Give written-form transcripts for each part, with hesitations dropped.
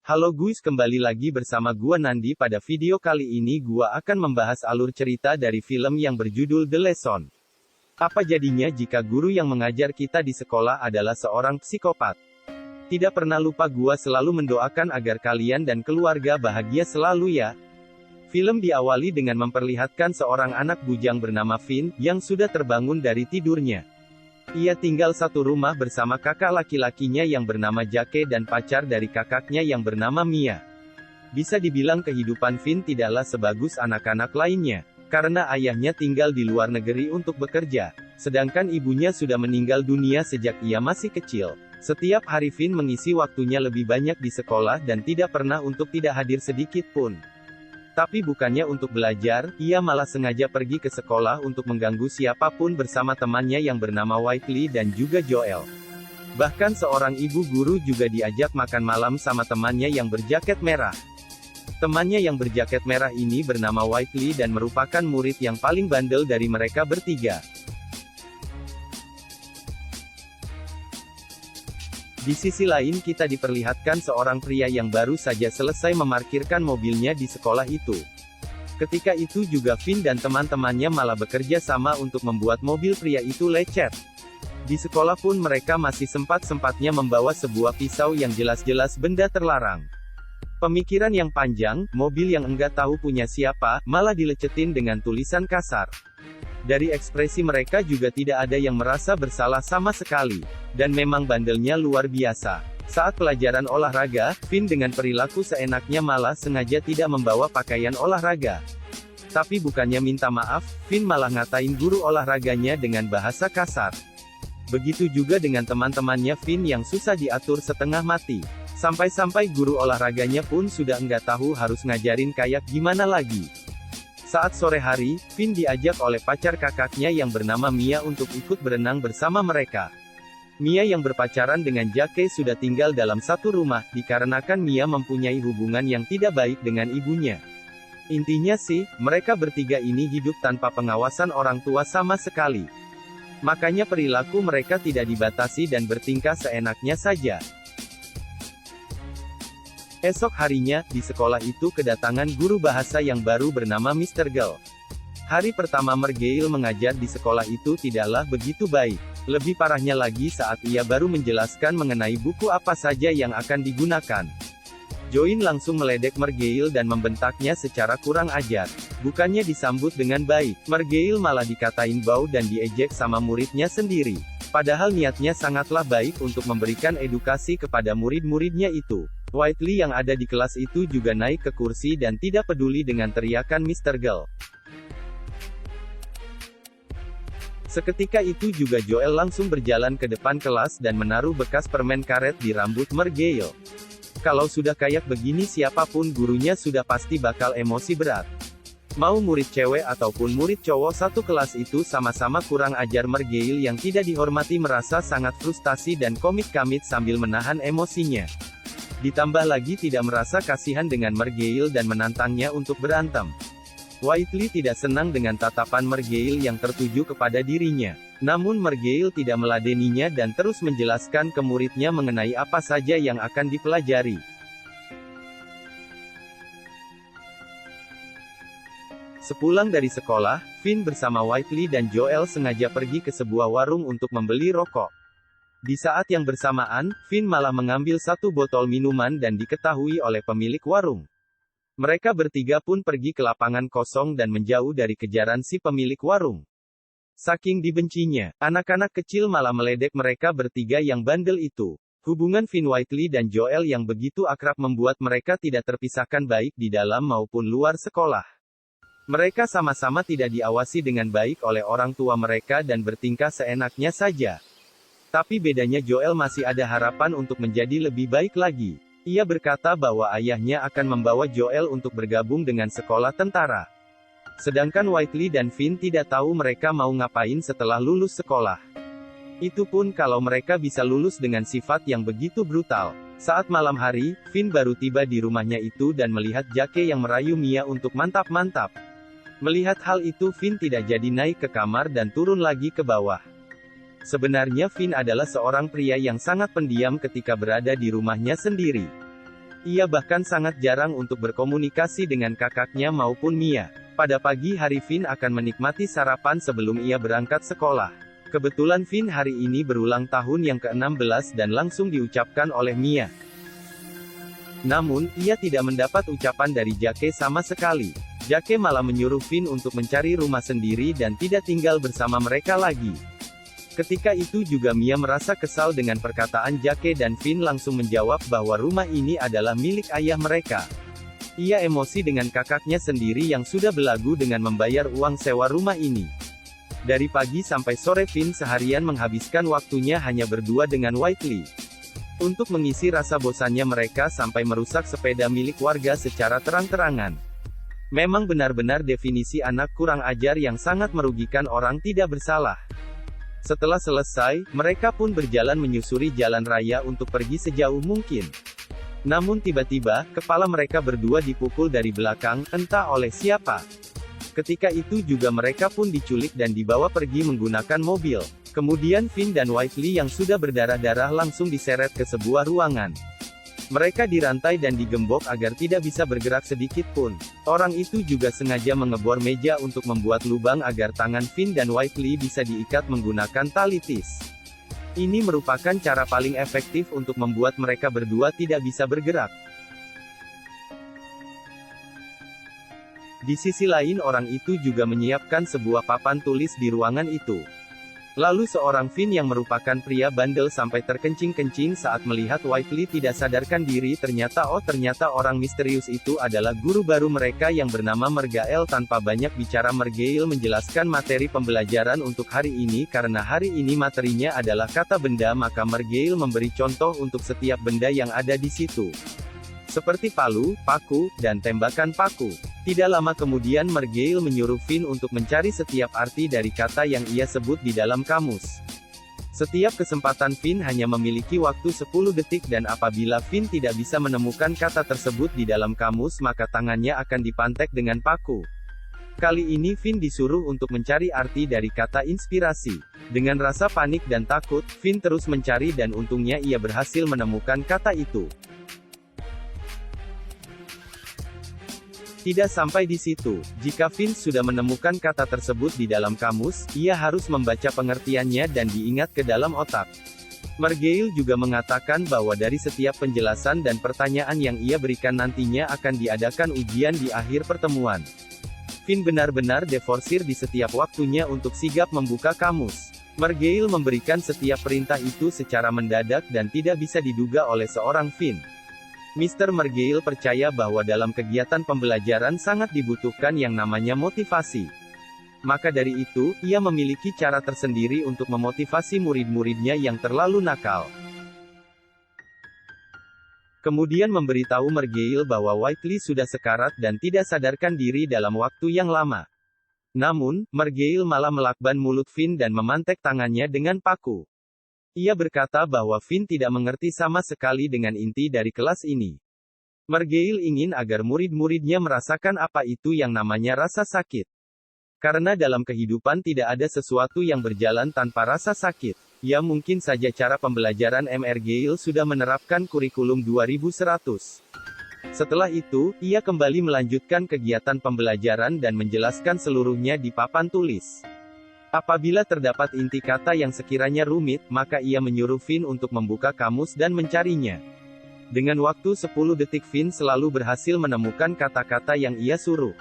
Halo guys, kembali lagi bersama gua Nandi. Pada video kali ini gua akan membahas alur cerita dari film yang berjudul The Lesson. Apa jadinya jika guru yang mengajar kita di sekolah adalah seorang psikopat? Tidak pernah lupa, gua selalu mendoakan agar kalian dan keluarga bahagia selalu ya. Film diawali dengan memperlihatkan seorang anak bujang bernama Finn, yang sudah terbangun dari tidurnya. Ia tinggal satu rumah bersama kakak laki-lakinya yang bernama Jake dan pacar dari kakaknya yang bernama Mia. Bisa dibilang kehidupan Finn tidaklah sebagus anak-anak lainnya, karena ayahnya tinggal di luar negeri untuk bekerja, sedangkan ibunya sudah meninggal dunia sejak ia masih kecil. Setiap hari Finn mengisi waktunya lebih banyak di sekolah dan tidak pernah untuk tidak hadir sedikit pun. Tapi bukannya untuk belajar, ia malah sengaja pergi ke sekolah untuk mengganggu siapapun bersama temannya yang bernama Whitley dan juga Joel. Bahkan seorang ibu guru juga diajak makan malam sama temannya yang berjaket merah. Temannya yang berjaket merah ini bernama Whitley dan merupakan murid yang paling bandel dari mereka bertiga. Di sisi lain kita diperlihatkan seorang pria yang baru saja selesai memarkirkan mobilnya di sekolah itu. Ketika itu juga Finn dan teman-temannya malah bekerja sama untuk membuat mobil pria itu lecet. Di sekolah pun mereka masih sempat-sempatnya membawa sebuah pisau yang jelas-jelas benda terlarang. Pemikiran yang panjang, mobil yang enggak tahu punya siapa, malah dilecetin dengan tulisan kasar. Dari ekspresi mereka juga tidak ada yang merasa bersalah sama sekali. Dan memang bandelnya luar biasa. Saat pelajaran olahraga, Finn dengan perilaku seenaknya malah sengaja tidak membawa pakaian olahraga. Tapi bukannya minta maaf, Finn malah ngatain guru olahraganya dengan bahasa kasar. Begitu juga dengan teman-temannya Finn yang susah diatur setengah mati. Sampai-sampai guru olahraganya pun sudah enggak tahu harus ngajarin kayak gimana lagi. Saat sore hari, Finn diajak oleh pacar kakaknya yang bernama Mia untuk ikut berenang bersama mereka. Mia yang berpacaran dengan Jake sudah tinggal dalam satu rumah, dikarenakan Mia mempunyai hubungan yang tidak baik dengan ibunya. Intinya sih, mereka bertiga ini hidup tanpa pengawasan orang tua sama sekali. Makanya perilaku mereka tidak dibatasi dan bertingkah seenaknya saja. Esok harinya, di sekolah itu kedatangan guru bahasa yang baru bernama Mr. Girl. Hari pertama Mergail mengajar di sekolah itu tidaklah begitu baik. Lebih parahnya lagi saat ia baru menjelaskan mengenai buku apa saja yang akan digunakan. Join langsung meledek Mergail dan membentaknya secara kurang ajar. Bukannya disambut dengan baik, Mergail malah dikatain bau dan diejek sama muridnya sendiri. Padahal niatnya sangatlah baik untuk memberikan edukasi kepada murid-muridnya itu. Whitley yang ada di kelas itu juga naik ke kursi dan tidak peduli dengan teriakan Mr. Girl. Seketika itu juga Joel langsung berjalan ke depan kelas dan menaruh bekas permen karet di rambut Mergail. Kalau sudah kayak begini siapapun gurunya sudah pasti bakal emosi berat. Mau murid cewek ataupun murid cowok satu kelas itu sama-sama kurang ajar. Mergail yang tidak dihormati merasa sangat frustasi dan komit-kamit sambil menahan emosinya. Ditambah lagi tidak merasa kasihan dengan Mergail dan menantangnya untuk berantem. Whitley tidak senang dengan tatapan Mergail yang tertuju kepada dirinya. Namun Mergail tidak meladeninya dan terus menjelaskan ke muridnya mengenai apa saja yang akan dipelajari. Sepulang dari sekolah, Finn bersama Whitley dan Joel sengaja pergi ke sebuah warung untuk membeli rokok. Di saat yang bersamaan, Finn malah mengambil satu botol minuman dan diketahui oleh pemilik warung. Mereka bertiga pun pergi ke lapangan kosong dan menjauh dari kejaran si pemilik warung. Saking dibencinya, anak-anak kecil malah meledek mereka bertiga yang bandel itu. Hubungan Finn, Whitley dan Joel yang begitu akrab membuat mereka tidak terpisahkan baik di dalam maupun luar sekolah. Mereka sama-sama tidak diawasi dengan baik oleh orang tua mereka dan bertingkah seenaknya saja. Tapi bedanya Joel masih ada harapan untuk menjadi lebih baik lagi. Ia berkata bahwa ayahnya akan membawa Joel untuk bergabung dengan sekolah tentara. Sedangkan Whitley dan Finn tidak tahu mereka mau ngapain setelah lulus sekolah. Itu pun kalau mereka bisa lulus dengan sifat yang begitu brutal. Saat malam hari, Finn baru tiba di rumahnya itu dan melihat Jake yang merayu Mia untuk mantap-mantap. Melihat hal itu Finn tidak jadi naik ke kamar dan turun lagi ke bawah. Sebenarnya Finn adalah seorang pria yang sangat pendiam ketika berada di rumahnya sendiri. Ia bahkan sangat jarang untuk berkomunikasi dengan kakaknya maupun Mia. Pada pagi hari Finn akan menikmati sarapan sebelum ia berangkat sekolah. Kebetulan Finn hari ini berulang tahun yang ke-16 dan langsung diucapkan oleh Mia. Namun, ia tidak mendapat ucapan dari Jake sama sekali. Jake malah menyuruh Finn untuk mencari rumah sendiri dan tidak tinggal bersama mereka lagi. Ketika itu juga Mia merasa kesal dengan perkataan Jake dan Finn langsung menjawab bahwa rumah ini adalah milik ayah mereka. Ia emosi dengan kakaknya sendiri yang sudah belagu dengan membayar uang sewa rumah ini. Dari pagi sampai sore Finn seharian menghabiskan waktunya hanya berdua dengan Whiteley. Untuk mengisi rasa bosannya mereka sampai merusak sepeda milik warga secara terang-terangan. Memang benar-benar definisi anak kurang ajar yang sangat merugikan orang tidak bersalah. Setelah selesai, mereka pun berjalan menyusuri jalan raya untuk pergi sejauh mungkin. Namun tiba-tiba, kepala mereka berdua dipukul dari belakang, entah oleh siapa. Ketika itu juga mereka pun diculik dan dibawa pergi menggunakan mobil. Kemudian Finn dan Whiteley yang sudah berdarah-darah langsung diseret ke sebuah ruangan. Mereka dirantai dan digembok agar tidak bisa bergerak sedikit pun. Orang itu juga sengaja mengebor meja untuk membuat lubang agar tangan Finn dan Whiteley bisa diikat menggunakan tali tis. Ini merupakan cara paling efektif untuk membuat mereka berdua tidak bisa bergerak. Di sisi lain orang itu juga menyiapkan sebuah papan tulis di ruangan itu. Lalu seorang Finn yang merupakan pria bandel sampai terkencing-kencing saat melihat Whiteley tidak sadarkan diri ternyata orang misterius itu adalah guru baru mereka yang bernama Mergael. Tanpa banyak bicara Mergael menjelaskan materi pembelajaran untuk hari ini karena hari ini materinya adalah kata benda maka Mergael memberi contoh untuk setiap benda yang ada di situ. Seperti palu, paku, dan tembakan paku. Tidak lama kemudian Mergael menyuruh Finn untuk mencari setiap arti dari kata yang ia sebut di dalam kamus. Setiap kesempatan Finn hanya memiliki waktu 10 detik dan apabila Finn tidak bisa menemukan kata tersebut di dalam kamus maka tangannya akan dipantek dengan paku. Kali ini Finn disuruh untuk mencari arti dari kata inspirasi. Dengan rasa panik dan takut, Finn terus mencari dan untungnya ia berhasil menemukan kata itu. Tidak sampai di situ, jika Finn sudah menemukan kata tersebut di dalam kamus, ia harus membaca pengertiannya dan diingat ke dalam otak. Mergael juga mengatakan bahwa dari setiap penjelasan dan pertanyaan yang ia berikan nantinya akan diadakan ujian di akhir pertemuan. Finn benar-benar diforsir di setiap waktunya untuk sigap membuka kamus. Mergael memberikan setiap perintah itu secara mendadak dan tidak bisa diduga oleh seorang Finn. Mr. Mergael percaya bahwa dalam kegiatan pembelajaran sangat dibutuhkan yang namanya motivasi. Maka dari itu, ia memiliki cara tersendiri untuk memotivasi murid-muridnya yang terlalu nakal. Kemudian memberitahu Mergael bahwa Whiteley sudah sekarat dan tidak sadarkan diri dalam waktu yang lama. Namun, Mergael malah melakban mulut Finn dan memantek tangannya dengan paku. Ia berkata bahwa Finn tidak mengerti sama sekali dengan inti dari kelas ini. Mergael ingin agar murid-muridnya merasakan apa itu yang namanya rasa sakit. Karena dalam kehidupan tidak ada sesuatu yang berjalan tanpa rasa sakit. Ya mungkin saja cara pembelajaran Mergael sudah menerapkan kurikulum 2100. Setelah itu, ia kembali melanjutkan kegiatan pembelajaran dan menjelaskan seluruhnya di papan tulis. Apabila terdapat inti kata yang sekiranya rumit, maka ia menyuruh Finn untuk membuka kamus dan mencarinya. Dengan waktu 10 detik Finn selalu berhasil menemukan kata-kata yang ia suruh.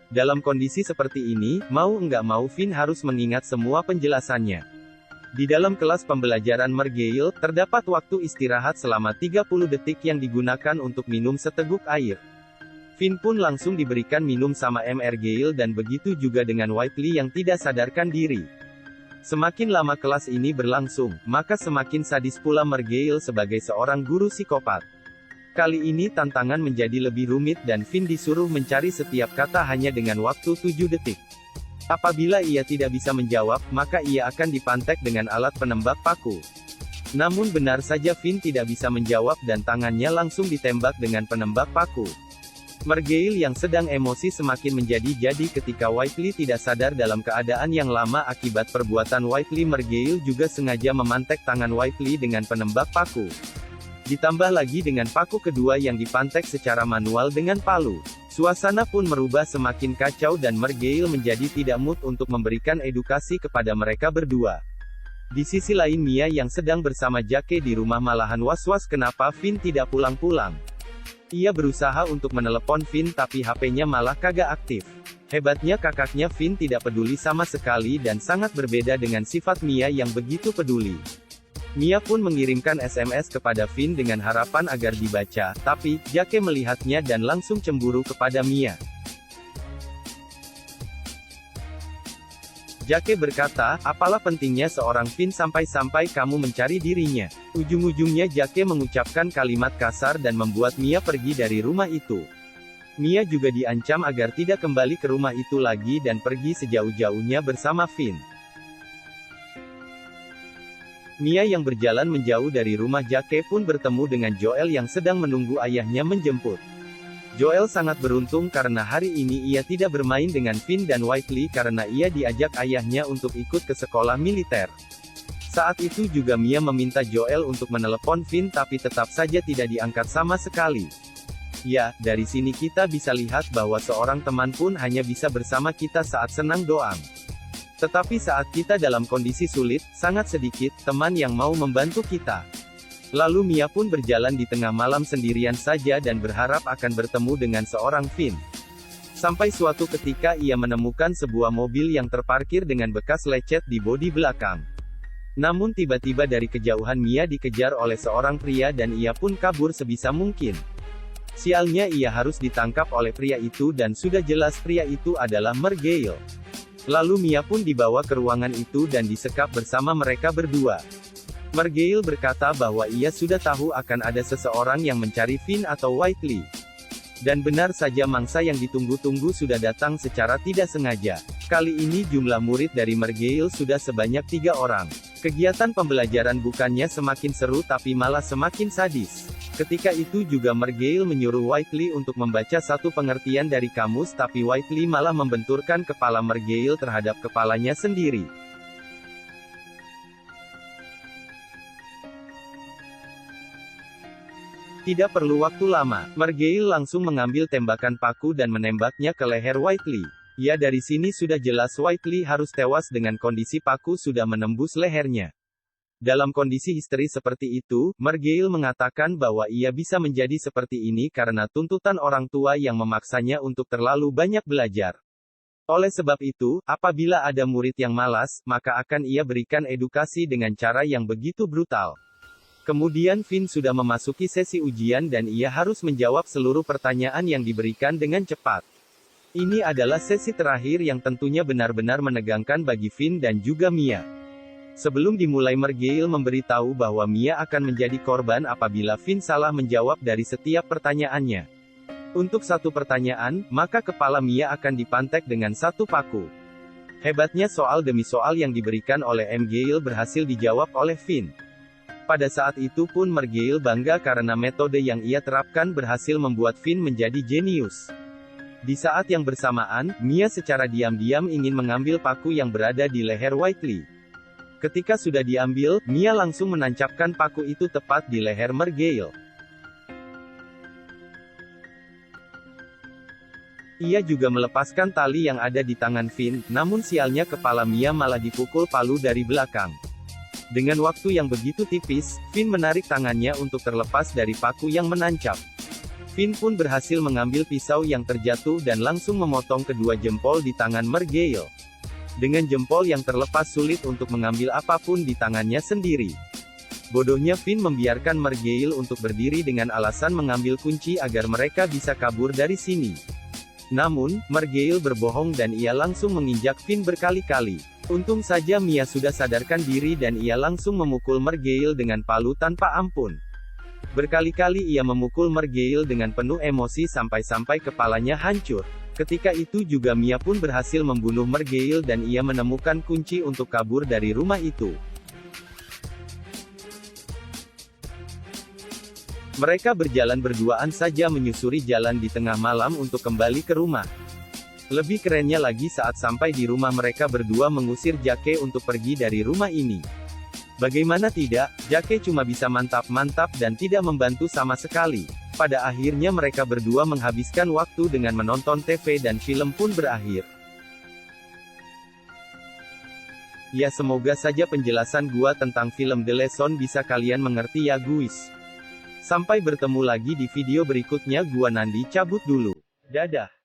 Dalam kondisi seperti ini, mau enggak mau Finn harus mengingat semua penjelasannya. Di dalam kelas pembelajaran Mergael, terdapat waktu istirahat selama 30 detik yang digunakan untuk minum seteguk air. Finn pun langsung diberikan minum sama Mergael dan begitu juga dengan Whiteley yang tidak sadarkan diri. Semakin lama kelas ini berlangsung, maka semakin sadis pula Mergael sebagai seorang guru psikopat. Kali ini tantangan menjadi lebih rumit dan Finn disuruh mencari setiap kata hanya dengan waktu 7 detik. Apabila ia tidak bisa menjawab, maka ia akan dipantek dengan alat penembak paku. Namun benar saja Finn tidak bisa menjawab dan tangannya langsung ditembak dengan penembak paku. Mergael yang sedang emosi semakin menjadi-jadi ketika Whiteley tidak sadar dalam keadaan yang lama akibat perbuatan Whiteley. Mergael juga sengaja memantek tangan Whiteley dengan penembak paku. Ditambah lagi dengan paku kedua yang dipantek secara manual dengan palu. Suasana pun merubah semakin kacau dan Margale menjadi tidak mood untuk memberikan edukasi kepada mereka berdua. Di sisi lain Mia yang sedang bersama Jake di rumah malahan was-was kenapa Finn tidak pulang-pulang. Ia berusaha untuk menelepon Finn tapi HP-nya malah kagak aktif. Hebatnya kakaknya Finn tidak peduli sama sekali dan sangat berbeda dengan sifat Mia yang begitu peduli. Mia pun mengirimkan SMS kepada Finn dengan harapan agar dibaca, tapi Jake melihatnya dan langsung cemburu kepada Mia. Jake berkata, apalah pentingnya seorang Finn sampai-sampai kamu mencari dirinya. Ujung-ujungnya Jake mengucapkan kalimat kasar dan membuat Mia pergi dari rumah itu. Mia juga diancam agar tidak kembali ke rumah itu lagi dan pergi sejauh-jauhnya bersama Finn. Mia yang berjalan menjauh dari rumah Jake pun bertemu dengan Joel yang sedang menunggu ayahnya menjemput. Joel sangat beruntung karena hari ini ia tidak bermain dengan Finn dan Whiteley karena ia diajak ayahnya untuk ikut ke sekolah militer. Saat itu juga Mia meminta Joel untuk menelepon Finn tapi tetap saja tidak diangkat sama sekali. Ya, dari sini kita bisa lihat bahwa seorang teman pun hanya bisa bersama kita saat senang doang. Tetapi saat kita dalam kondisi sulit, sangat sedikit teman yang mau membantu kita. Lalu Mia pun berjalan di tengah malam sendirian saja dan berharap akan bertemu dengan seorang Finn. Sampai suatu ketika ia menemukan sebuah mobil yang terparkir dengan bekas lecet di bodi belakang. Namun tiba-tiba dari kejauhan Mia dikejar oleh seorang pria dan ia pun kabur sebisa mungkin. Sialnya ia harus ditangkap oleh pria itu dan sudah jelas pria itu adalah Margale. Lalu Mia pun dibawa ke ruangan itu dan disekap bersama mereka berdua. Margale berkata bahwa ia sudah tahu akan ada seseorang yang mencari Finn atau Whiteley. Dan benar saja mangsa yang ditunggu-tunggu sudah datang secara tidak sengaja. Kali ini jumlah murid dari Margale sudah sebanyak 3 orang. Kegiatan pembelajaran bukannya semakin seru tapi malah semakin sadis. Ketika itu juga Margale menyuruh Whiteley untuk membaca satu pengertian dari kamus tapi Whiteley malah membenturkan kepala Margale terhadap kepalanya sendiri. Tidak perlu waktu lama, Margale langsung mengambil tembakan paku dan menembaknya ke leher Whiteley. Ya dari sini sudah jelas Whiteley harus tewas dengan kondisi paku sudah menembus lehernya. Dalam kondisi histeris seperti itu, Margale mengatakan bahwa ia bisa menjadi seperti ini karena tuntutan orang tua yang memaksanya untuk terlalu banyak belajar. Oleh sebab itu, apabila ada murid yang malas, maka akan ia berikan edukasi dengan cara yang begitu brutal. Kemudian Finn sudah memasuki sesi ujian dan ia harus menjawab seluruh pertanyaan yang diberikan dengan cepat. Ini adalah sesi terakhir yang tentunya benar-benar menegangkan bagi Finn dan juga Mia. Sebelum dimulai Margale memberitahu bahwa Mia akan menjadi korban apabila Finn salah menjawab dari setiap pertanyaannya. Untuk satu pertanyaan, maka kepala Mia akan dipantek dengan satu paku. Hebatnya soal demi soal yang diberikan oleh Margale berhasil dijawab oleh Finn. Pada saat itu pun Margale bangga karena metode yang ia terapkan berhasil membuat Finn menjadi jenius. Di saat yang bersamaan, Mia secara diam-diam ingin mengambil paku yang berada di leher Whiteley. Ketika sudah diambil, Mia langsung menancapkan paku itu tepat di leher Margale. Ia juga melepaskan tali yang ada di tangan Finn, namun sialnya kepala Mia malah dipukul palu dari belakang. Dengan waktu yang begitu tipis, Finn menarik tangannya untuk terlepas dari paku yang menancap. Finn pun berhasil mengambil pisau yang terjatuh dan langsung memotong kedua jempol di tangan Margale. Dengan jempol yang terlepas sulit untuk mengambil apapun di tangannya sendiri. Bodohnya Finn membiarkan Margale untuk berdiri dengan alasan mengambil kunci agar mereka bisa kabur dari sini. Namun, Margale berbohong dan ia langsung menginjak Finn berkali-kali. Untung saja Mia sudah sadarkan diri dan ia langsung memukul Margale dengan palu tanpa ampun. Berkali-kali ia memukul Margale dengan penuh emosi sampai-sampai kepalanya hancur. Ketika itu juga Mia pun berhasil membunuh Margale dan ia menemukan kunci untuk kabur dari rumah itu. Mereka berjalan berduaan saja menyusuri jalan di tengah malam untuk kembali ke rumah. Lebih kerennya lagi saat sampai di rumah mereka berdua mengusir Jake untuk pergi dari rumah ini. Bagaimana tidak, Jake cuma bisa mantap-mantap dan tidak membantu sama sekali. Pada akhirnya mereka berdua menghabiskan waktu dengan menonton TV dan film pun berakhir. Ya semoga saja penjelasan gua tentang film The Lesson bisa kalian mengerti ya guys. Sampai bertemu lagi di video berikutnya, gua Nandi cabut dulu. Dadah.